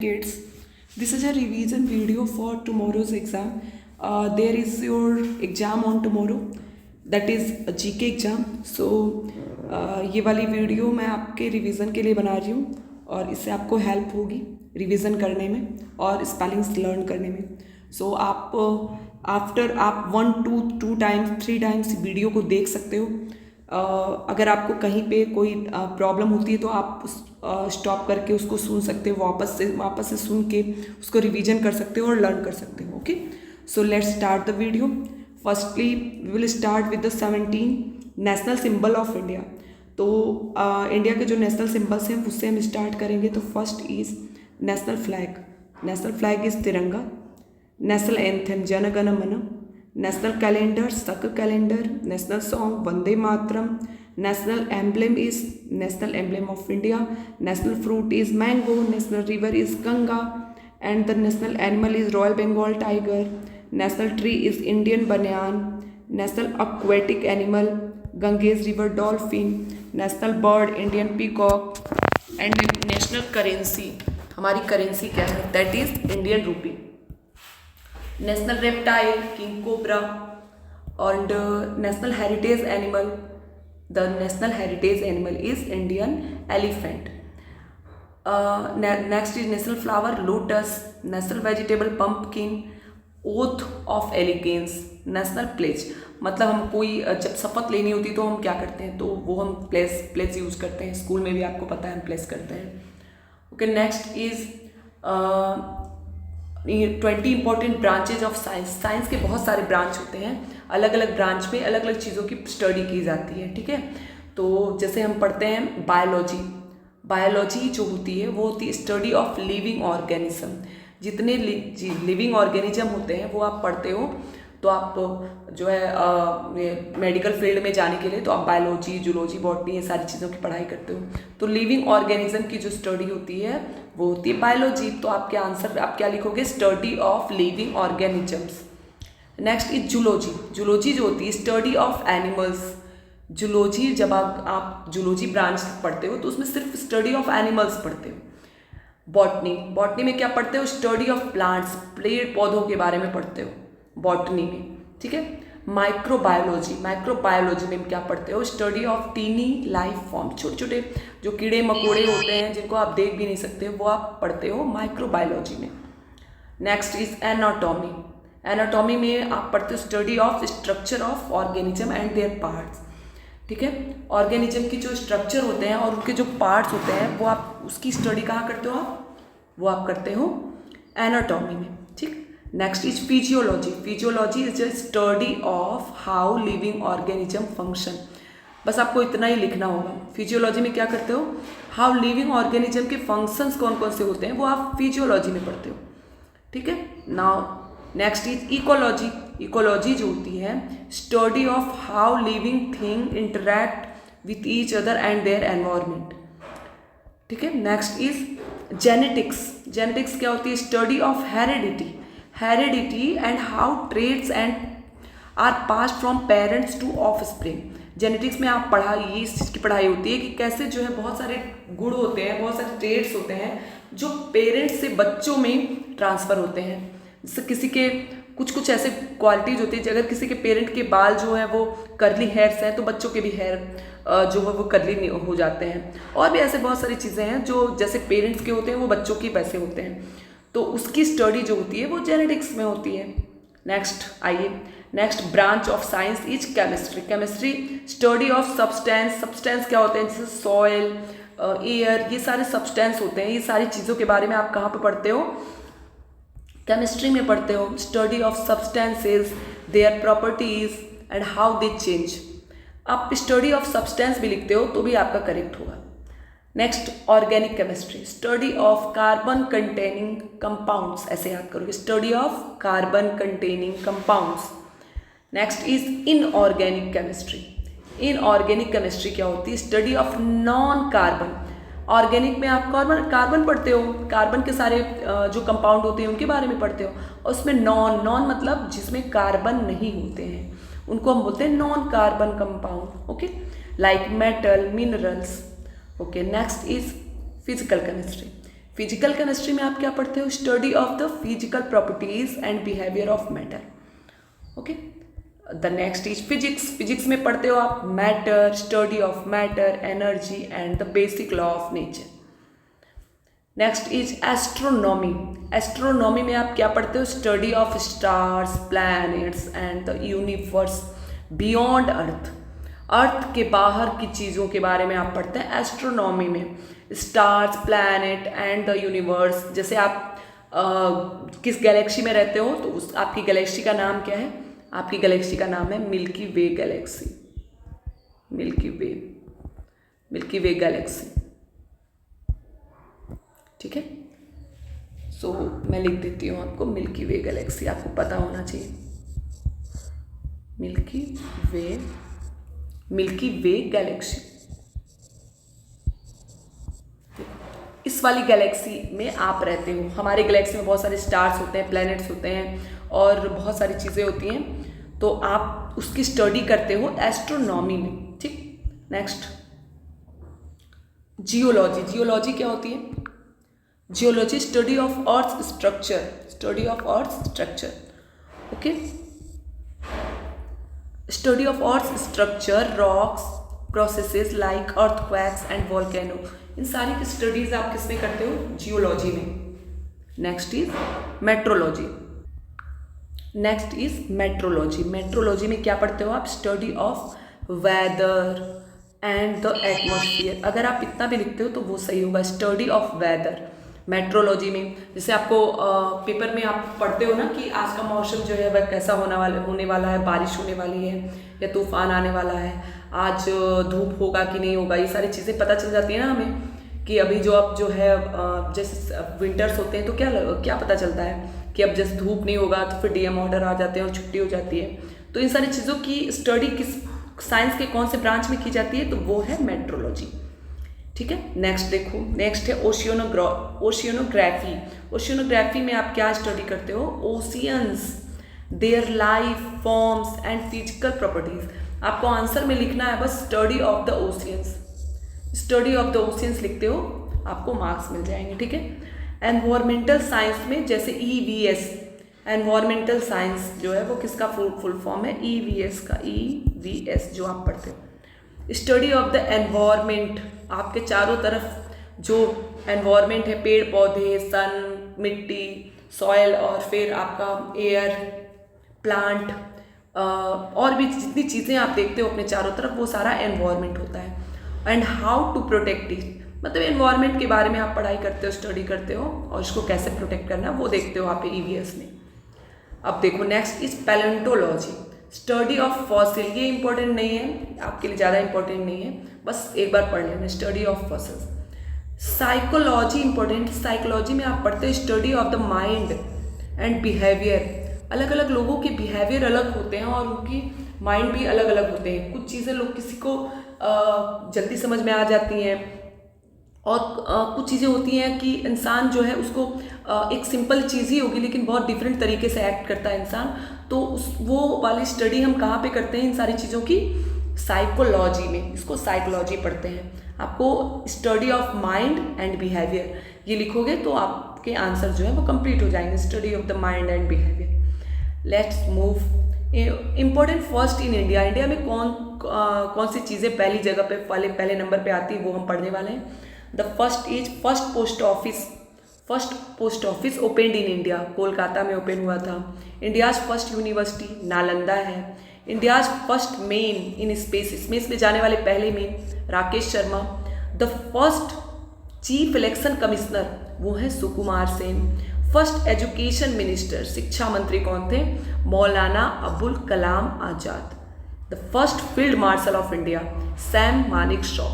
Kids, this is a revision video for tomorrow's exam. There is your exam on tomorrow, that is a GK exam. So ये वाली video मैं आपके revision के लिए बना रही हूँ और इससे आपको हेल्प होगी रिवीजन करने में और स्पेलिंग्स लर्न करने में. सो आप आफ्टर आप 1 2 टाइम्स 3 टाइम्स वीडियो को देख सकते हो. अगर आपको कहीं पे कोई प्रॉब्लम होती है तो आप स्टॉप करके उसको सुन सकते हो, वापस से सुन के उसको रिवीजन कर सकते हो और लर्न कर सकते हो. Okay, so let's start the video. Firstly we will start with the 17 national symbol of India. तो इंडिया के जो नेशनल सिंबल्स हैं उससे हम स्टार्ट करेंगे. तो first is national flag. National flag is Tiranga. National anthem Jana Gana Mana. National calendar Saka calendar. National song Vande Mataram. National emblem is national emblem of India. National fruit is mango. National river is Ganga and the national animal is royal Bengal tiger. National tree is Indian banyan. National aquatic animal Ganges river dolphin. National bird Indian peacock and national currency, हमारी currency क्या है, that is Indian rupee. National reptile king cobra and national heritage animal, the national heritage animal is Indian elephant. Next is national flower lotus. National vegetable pumpkin. Oath of allegiance. National pledge, मतलब हम कोई जब शपथ लेनी होती तो हम क्या करते हैं, तो वो हम प्लेस यूज़ करते हैं. स्कूल में भी आपको पता है हम प्लेस करते हैं. Okay, next is 20 important branches of science. Science के बहुत सारे ब्रांच होते हैं, अलग अलग ब्रांच में अलग अलग चीज़ों की स्टडी की जाती है. ठीक है, तो जैसे हम पढ़ते हैं बायोलॉजी. बायोलॉजी जो होती है वो होती है स्टडी ऑफ लिविंग ऑर्गेनिज्म. जितने लिविंग ऑर्गेनिज्म होते हैं वो आप पढ़ते हो. तो आप जो है मेडिकल फील्ड में जाने के लिए तो आप बायोलॉजी, जूलॉजी, बॉटनी, ये सारी चीज़ों की पढ़ाई करते हो. तो लिविंग ऑर्गेनिज्म की जो स्टडी होती है वो होती है बायोलॉजी. तो आपके आंसर आप क्या लिखोगे, study of living organisms. Next is zoology. Zoology जो होती है स्टडी ऑफ एनिमल्स. जूलॉजी, जब आप जूलॉजी ब्रांच पढ़ते हो तो उसमें सिर्फ स्टडी ऑफ एनिमल्स पढ़ते हो. बॉटनी, बॉटनी में क्या पढ़ते हो, स्टडी ऑफ प्लांट्स, पेड़ पौधों के बारे में पढ़ते हो बॉटनी में. ठीक है, माइक्रोबायोलॉजी. माइक्रोबायोलॉजी में क्या पढ़ते हो, study of tiny life form. छोटे छोटे जो कीड़े मकोड़े होते हैं जिनको आप देख भी नहीं सकते वो आप पढ़ते हो माइक्रोबायोलॉजी में. Next is anatomy. एनाटॉमी में आप पढ़ते हो study of structure of organism and there parts. ठीक है, ऑर्गेनिज्म की जो स्ट्रक्चर होते हैं और उनके जो पार्ट्स होते हैं वो आप उसकी स्टडी कहाँ करते हो, वो आप करते हो एनाटॉमी में. ठीक, next is physiology. Physiology is a study of how living organism function. बस आपको इतना ही लिखना होगा. फिजियोलॉजी में क्या करते हो, हाउ लिविंग ऑर्गेनिज्म के फंक्शंस कौन कौन से होते हैं वो आप फिजियोलॉजी में पढ़ते हो. ठीक है, now next is ecology. Ecology जो होती है study of how living thing interact with each other and their environment. ठीक है, नेक्स्ट इज जेनेटिक्स. जेनेटिक्स क्या होती है, study of heredity. Heredity and how traits and are pass from parents to offspring. Genetics में आप पढ़ाई, इस चीज़ की पढ़ाई होती है कि कैसे जो है बहुत सारे गुण होते हैं, बहुत सारे ट्रेड्स होते हैं जो पेरेंट्स से बच्चों में ट्रांसफ़र होते हैं. जैसे किसी के कुछ ऐसे क्वालिटीज़ होती है, अगर किसी के पेरेंट के बाल जो है वो कर्ली हेयर्स हैं तो बच्चों के भी हेयर जो है वो कर्ली हो जाते हैं. और भी ऐसे बहुत सारी चीज़ें हैं जो जैसे पेरेंट्स के होते हैं वो बच्चों के वैसे होते हैं. तो उसकी स्टडी जो होती है वो जेनेटिक्स में होती है. नेक्स्ट आइए, next branch of science is chemistry. Chemistry study of substance. Substance क्या होते हैं, जैसे सॉइल, एयर, ये सारे सब्सटेंस होते हैं. ये सारी चीज़ों के बारे में आप कहाँ पे पढ़ते हो, केमिस्ट्री में पढ़ते हो. Study of substances, their properties and how they change. आप स्टडी ऑफ सब्सटेंस भी लिखते हो तो भी आपका करेक्ट होगा. Next organic chemistry. Study of carbon containing compounds, ऐसे याद करोगे, study of carbon containing compounds. Next is inorganic chemistry. Inorganic chemistry क्या होती है, study of non carbon. Organic में आप कार्बन पढ़ते हो, कार्बन के सारे जो कंपाउंड होते हैं उनके बारे में पढ़ते हो. और उसमें नॉन मतलब जिसमें कार्बन नहीं होते हैं उनको हम बोलते हैं non carbon compound. Okay, like metal, minerals. Okay, next is physical chemistry. Physical chemistry में आप क्या पढ़ते हो? Study of the physical properties and behaviour of matter. Okay, the next is physics. Physics में पढ़ते हो आप matter, study of matter, energy and the basic law of nature. Next is astronomy. Astronomy में आप क्या पढ़ते हो? Study of stars, planets and the universe beyond अर्थ। अर्थ के बाहर की चीज़ों के बारे में आप पढ़ते हैं एस्ट्रोनॉमी में। Stars, planet and the universe. जैसे आप किस गैलेक्सी में रहते हो तो उस आपकी गैलेक्सी का नाम क्या है? आपकी गैलेक्सी का नाम है मिल्की वे गैलेक्सी। मिल्की वे गैलेक्सी, ठीक है। सो मैं लिख देती हूँ आपको मिल्की वे गैलेक्सी, आपको पता होना चाहिए। मिल्की वे गैलेक्सी। इस वाली गैलेक्सी में आप रहते हो। हमारी गैलेक्सी में बहुत सारे स्टार्स होते हैं, प्लैनेट्स होते हैं और बहुत सारी चीज़ें होती हैं, तो आप उसकी स्टडी करते हो एस्ट्रोनॉमी में, ठीक। Next geology. जियोलॉजी क्या होती है? Geology study of earth structure, okay. Study of earth structure, rocks, processes like earthquakes and volcano. इन सारी की स्टडीज आप किस में करते हो? जियोलॉजी में। Next is metrology. मेट्रोलॉजी में क्या पढ़ते हो आप? Study of weather and the atmosphere. अगर आप इतना भी लिखते हो तो वो सही होगा, स्टडी ऑफ वेदर। मेट्रोलॉजी में जैसे आपको पेपर में आप पढ़ते हो ना कि आज का मौसम जो है वह कैसा होने वाला है, बारिश होने वाली है या तूफान आने वाला है, आज धूप होगा कि नहीं होगा, ये सारी चीज़ें पता चल जाती है ना हमें। कि अभी जो अब जो है जैसे विंटर्स होते हैं तो क्या पता चलता है कि अब जैसे धूप नहीं होगा तो फिर डीएम ऑर्डर आ जाते हैं और छुट्टी हो जाती है। तो इन सारी चीज़ों की स्टडी किस साइंस के कौन से ब्रांच में की जाती है? तो वो है मेट्रोलॉजी, ठीक है। नेक्स्ट देखो, नेक्स्ट है ओशियनोग्राफी। ओशियनोग्राफी में आप क्या स्टडी करते हो? Oceans, their life forms and physical properties. आपको आंसर में लिखना है बस study of the oceans. Study of the oceans लिखते हो, आपको मार्क्स मिल जाएंगे, ठीक है। एनवायरमेंटल साइंस में जैसे EVS, एनवायरमेंटल साइंस जो है वो किसका फुल फॉर्म है? EVS का, EVS जो आप पढ़ते हो। स्टडी ऑफ द एनवायरमेंट, आपके चारों तरफ जो एनवायरमेंट है, पेड़ पौधे, सन, मिट्टी, सॉयल और फिर आपका एयर, प्लांट और भी जितनी चीज़ें आप देखते हो अपने चारों तरफ, वो सारा एनवायरमेंट होता है। And how to protect it, मतलब एनवायरमेंट के बारे में आप पढ़ाई करते हो, स्टडी करते हो और इसको कैसे प्रोटेक्ट करना है वो देखते हो आप EVS में। अब देखो next is palaeontology, study of fossil. ये इंपॉर्टेंट नहीं है, आपके लिए ज़्यादा इंपॉर्टेंट नहीं है, बस एक बार पढ़ लेना, study of fossils. Psychology important, psychology में आप पढ़ते हो study of the mind and behaviour. अलग अलग लोगों के बिहेवियर अलग होते हैं और उनकी माइंड भी अलग अलग होते हैं। कुछ चीज़ें लोग किसी को जल्दी समझ में आ जाती हैं और कुछ चीज़ें होती हैं कि इंसान जो है उसको एक सिंपल चीज़ ही होगी लेकिन बहुत डिफरेंट तरीके से एक्ट करता है इंसान। तो वो वाली स्टडी हम कहाँ पे करते हैं इन सारी चीज़ों की? साइकोलॉजी में, इसको साइकोलॉजी पढ़ते हैं। आपको study of mind and behaviour ये लिखोगे तो आपके आंसर जो है वो कंप्लीट हो जाएंगे, study of the mind and behaviour. Let's move important first in India. India में कौन सी चीज़ें पहली जगह पे पहले नंबर पे आती है वो हम पढ़ने वाले हैं। The first is first post office opened in India, Kolkata में ओपन हुआ था। इंडियाज फर्स्ट यूनिवर्सिटी नालंदा है। India's first man in space में जाने वाले पहले man Rakesh Sharma. The first chief election commissioner वो है Sukumar Sen. First education minister, शिक्षा मंत्री कौन थे? Maulana Abul Kalam Azad. The first field marshal of India Sam Manekshaw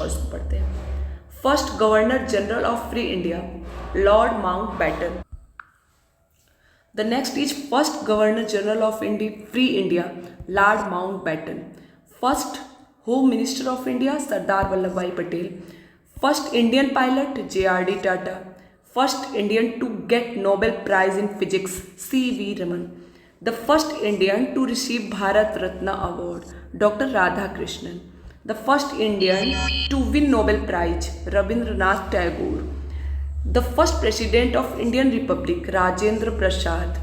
इसको पढ़ते हैं। First governor general of free India Lord Mountbatten. The next is first governor general of free India Lord Mountbatten. First home minister of India Sardar Vallabh Bhai Patel. First Indian pilot JRD Tata. First Indian to get Nobel prize in physics CV Raman. The first Indian to receive Bharat Ratna award doctor Radhakrishnan. The first Indian to win Nobel prize Rabindranath Tagore. The first president of Indian republic Rajendra Prasad.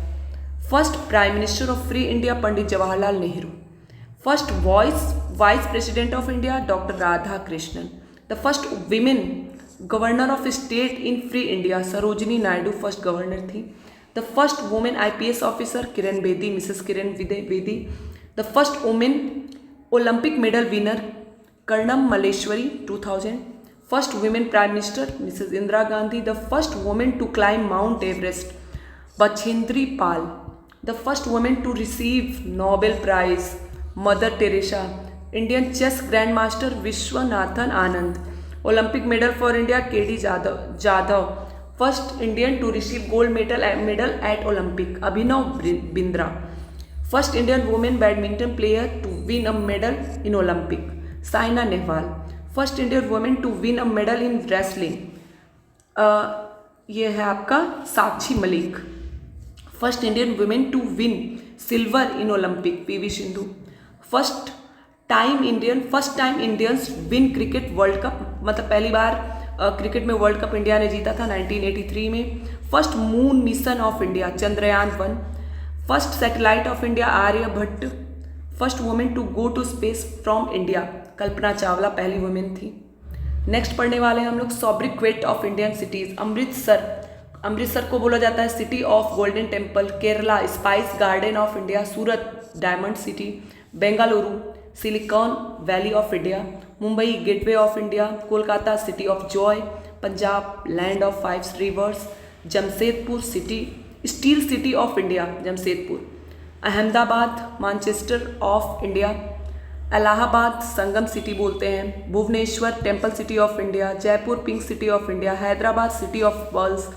First prime minister of free India Pandit Jawaharlal Nehru. First vice president of India doctor Radha Krishnan. The first women governor of state in free India Sarojini Naidu first governor थी। The first women IPS officer Kiran Bedi, Mrs Kiran Bedi. The first women Olympic medal winner Karnam Malleswari 2000। First women prime minister Mrs Indira Gandhi. The first women to climb Mount Everest Bachendri Pal. The first women to receive Nobel prize mother Teresa. Indian chess grand master Viswanathan Anand. Olympic medal for India KD Jadhav. First Indian to receive gold medal at Olympic Abhinav Bindra. First Indian women badminton player to win a medal in Olympic Saina Nehwal. First Indian women to win a medal in wrestling ये है आपका Sakshi Malik. First Indian women to win silver in Olympic PV Sindhu. First time Indians win cricket world cup, मतलब पहली बार cricket में world cup India ने जीता था 1983 में। First moon mission of India Chandrayaan 1। First satellite of India Aryabhata. First women to go to space from India Kalpana Chawla पहली women थी। Next पढ़ने वाले हैं हम लोग sobriquet of Indian cities. Amritsar को बोला जाता है city of golden temple. Kerala spice garden of India. Surat diamond city. Bengaluru silicon valley of India. Mumbai gateway of India. Kolkata city of joy. Punjab land of 5 rivers. Jamshedpur steel city of India Jamshedpur. Ahmedabad Manchester of India. Allahabad Sangam city बोलते हैं। Bhubaneswar temple city of India. Jaipur pink city of India. Hyderabad city of pearls.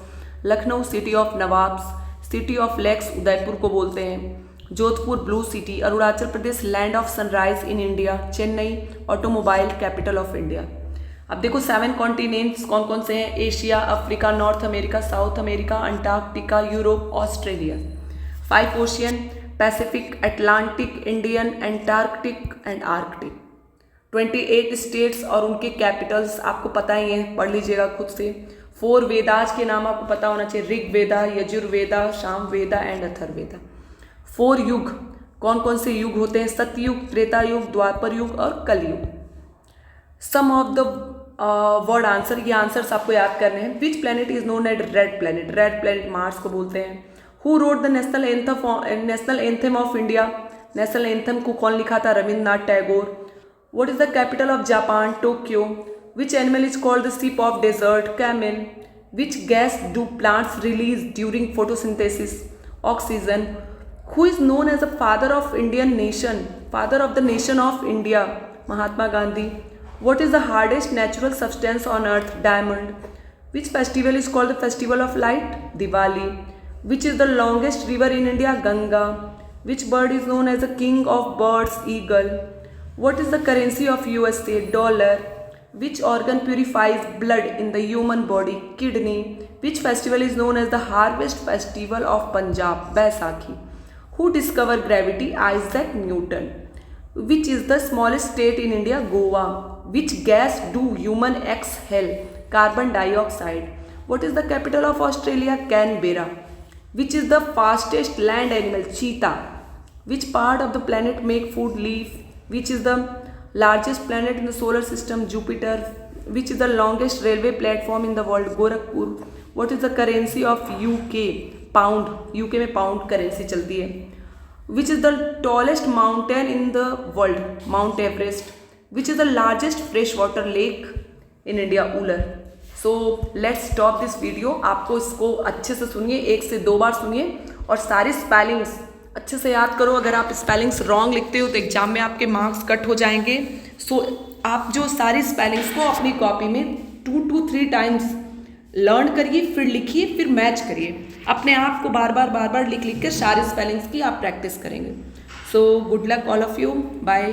Lucknow city of nawabs. City of lakes Udaipur को बोलते हैं। Jodhpur blue city. Arunachal Pradesh land of sunrise in India. Chennai automobile capital of India. अब देखो 7 continents कौन कौन से हैं। Asia, Africa, north America, south America, Antarctica, Europe, Australia. 5 ocean Pacific, Atlantic, Indian, Antarctic and Arctic. 28 states और उनके कैपिटल्स आपको पता ही है, पढ़ लीजिएगा खुद से। 4 वेदाज के नाम आपको पता होना चाहिए। ऋग्वेदा, यजुर्वेदा, सामवेदा एंड अथर्ववेदा। 4 युग कौन कौन से युग होते हैं। सतयुग, त्रेता युग, द्वापर युग और Kalyug. Some of the word answer, ये आंसर्स आपको याद करने हैं। Which planet is known as red planet. Red planet Mars को बोलते हैं। Who wrote the national anthem of India. National anthem को कौन लिखा था। Rabindranath Tagore. What is the capital of Japan. Tokyo. Which animal is called the ship of desert. Camel. Which gas do plants release during photosynthesis. Oxygen. Who is known as the father of Indian nation? Father of the nation of India, Mahatma Gandhi. What is the hardest natural substance on earth? Diamond. Which festival is called the festival of light? Diwali. Which is the longest river in India? Ganga. Which bird is known as the king of birds? Eagle. What is the currency of USA? Dollar. Which organ purifies blood in the human body? Kidney. Which festival is known as the harvest festival of Punjab? Baisakhi. Who discovered gravity? Isaac Newton. Which is the smallest state in India? Goa. Which gas do human exhale? Carbon dioxide. What is the capital of Australia? Canberra. Which is the fastest land animal? Cheetah. Which part of the planet make food leaf? Which is the largest planet in the solar system? Jupiter. Which is the longest railway platform in the world? Gorakhpur. What is the currency of UK? Pound. UK में pound currency चलती है। Which is the tallest mountain in the world? Mount Everest. Which is the largest fresh water lake in India? Wular. So let's stop this video. आपको इसको अच्छे से सुनिए, 1 से 2 बार सुनिए और सारी स्पेलिंग्स अच्छे से याद करो। अगर आप स्पेलिंग्स रॉन्ग लिखते हो तो एग्जाम में आपके मार्क्स कट हो जाएंगे। सो आप जो सारी स्पेलिंग्स को अपनी कॉपी में 2 to 3 टाइम्स लर्न करिए, फिर लिखिए, फिर मैच करिए। अपने आप को बार बार लिख कर सारे स्पेलिंग्स की आप प्रैक्टिस करेंगे। So good luck all of you. Bye.